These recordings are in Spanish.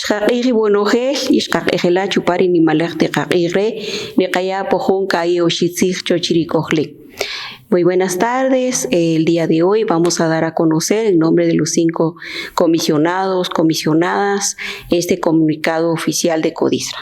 Xaqiri bonojel, ixqaqejela chupari ni malaj de qaqire, ni qaya pojun kai oxitzig chochiricojle. Muy buenas tardes. El día de hoy vamos a dar a conocer el nombre de los 5 comisionados, comisionadas, este comunicado oficial de CODISRA.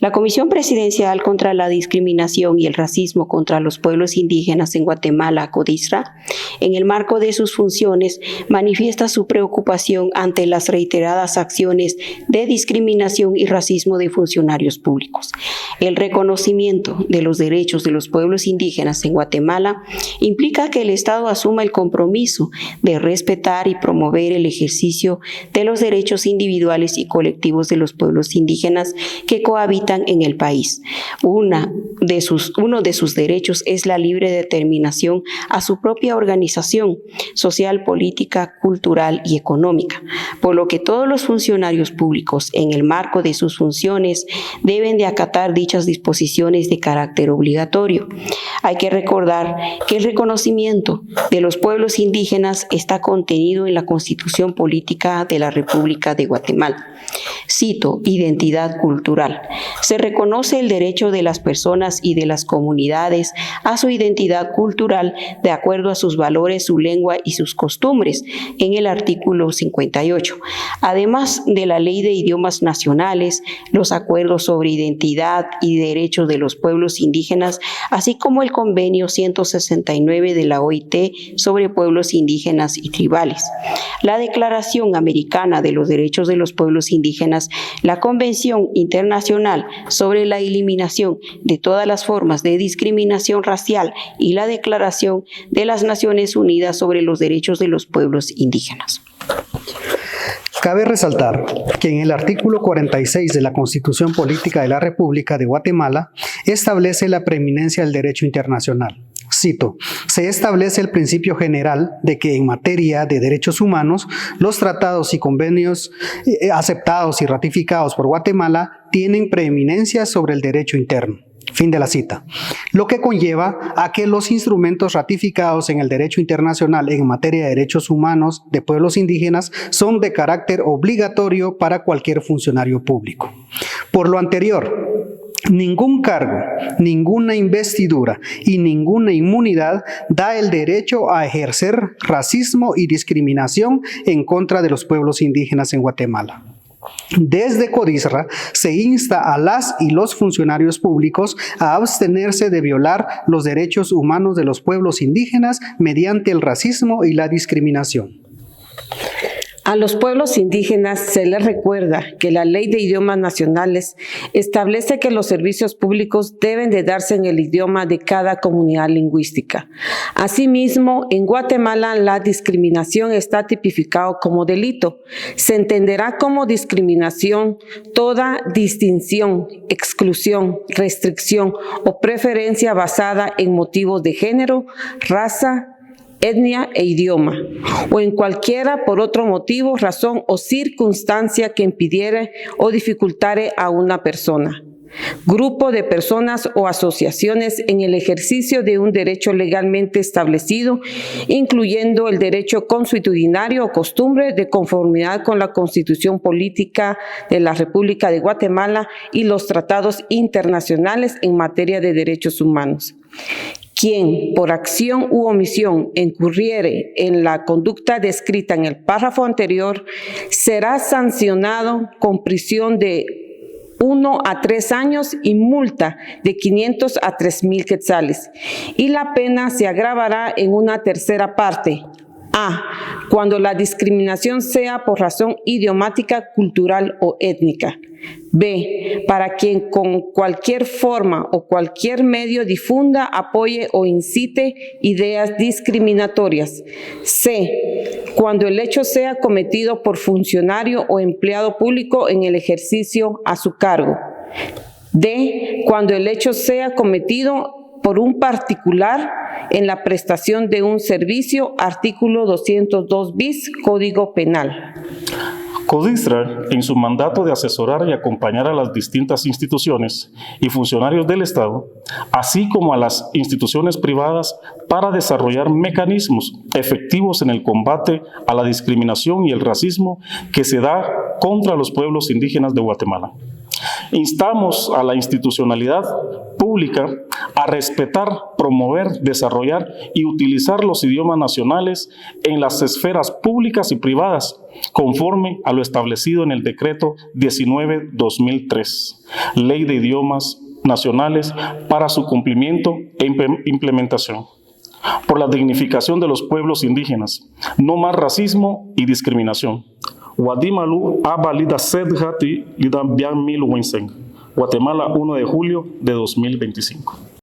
La Comisión Presidencial contra la Discriminación y el Racismo contra los Pueblos Indígenas en Guatemala, CODISRA, en el marco de sus funciones, manifiesta su preocupación ante las reiteradas acciones de discriminación y racismo de funcionarios públicos. El reconocimiento de los derechos de los pueblos indígenas en Guatemala implica que el Estado asuma el compromiso de respetar y promover el ejercicio de los derechos individuales y colectivos de los pueblos indígenas que cohabitan en el país. Uno de sus derechos es la libre determinación a su propia organización social, política, cultural y económica, por lo que todos los funcionarios públicos, en el marco de sus funciones, deben de acatar dichas disposiciones de carácter obligatorio. Hay que recordar que el reconocimiento de los pueblos indígenas está contenido en la Constitución Política de la República de Guatemala. Cito: identidad cultural. Se reconoce el derecho de las personas y de las comunidades a su identidad cultural de acuerdo a sus valores, su lengua y sus costumbres en el artículo 58. Además de la Ley de Idiomas Nacionales, los acuerdos sobre identidad y derechos de los pueblos indígenas, así como el Convenio 169 de la OIT sobre pueblos indígenas y tribales, la Declaración Americana de los Derechos de los Pueblos Indígenas, la Convención Internacional sobre la Eliminación de todas las formas de discriminación racial y la Declaración de las Naciones Unidas sobre los Derechos de los Pueblos Indígenas. Cabe resaltar que en el artículo 46 de la Constitución Política de la República de Guatemala establece la preeminencia del derecho internacional. Cito: se establece el principio general de que en materia de derechos humanos, los tratados y convenios aceptados y ratificados por Guatemala tienen preeminencia sobre el derecho interno. Fin de la cita. Lo que conlleva a que los instrumentos ratificados en el derecho internacional en materia de derechos humanos de pueblos indígenas son de carácter obligatorio para cualquier funcionario público. Por lo anterior, ningún cargo, ninguna investidura y ninguna inmunidad da el derecho a ejercer racismo y discriminación en contra de los pueblos indígenas en Guatemala. Desde CODISRA se insta a las y los funcionarios públicos a abstenerse de violar los derechos humanos de los pueblos indígenas mediante el racismo y la discriminación. A los pueblos indígenas se les recuerda que la Ley de Idiomas Nacionales establece que los servicios públicos deben de darse en el idioma de cada comunidad lingüística. Asimismo, en Guatemala la discriminación está tipificado como delito. Se entenderá como discriminación toda distinción, exclusión, restricción o preferencia basada en motivos de género, raza, etnia e idioma, o en cualquiera por otro motivo, razón o circunstancia que impidiere o dificultare a una persona, grupo de personas o asociaciones en el ejercicio de un derecho legalmente establecido, incluyendo el derecho consuetudinario o costumbre de conformidad con la Constitución Política de la República de Guatemala y los tratados internacionales en materia de derechos humanos. Quien, por acción u omisión, incurriere en la conducta descrita en el párrafo anterior, será sancionado con prisión de 1 a 3 años y multa de 500 a 3,000 quetzales. Y la pena se agravará en una tercera parte. A. Cuando la discriminación sea por razón idiomática, cultural o étnica. B. Para quien con cualquier forma o cualquier medio difunda, apoye o incite ideas discriminatorias. C. Cuando el hecho sea cometido por funcionario o empleado público en el ejercicio a su cargo. D. Cuando el hecho sea cometido por un particular en la prestación de un servicio, artículo 202 bis, Código Penal. CODISTRA, en su mandato de asesorar y acompañar a las distintas instituciones y funcionarios del Estado, así como a las instituciones privadas para desarrollar mecanismos efectivos en el combate a la discriminación y el racismo que se da contra los pueblos indígenas de Guatemala. Instamos a la institucionalidad pública a respetar, promover, desarrollar y utilizar los idiomas nacionales en las esferas públicas y privadas, conforme a lo establecido en el Decreto 19-2003, Ley de Idiomas Nacionales para su cumplimiento e implementación. Por la dignificación de los pueblos indígenas, no más racismo y discriminación. Wadimalu abalida sedhati lidan bian mil Guatemala, 1 de julio de 2025.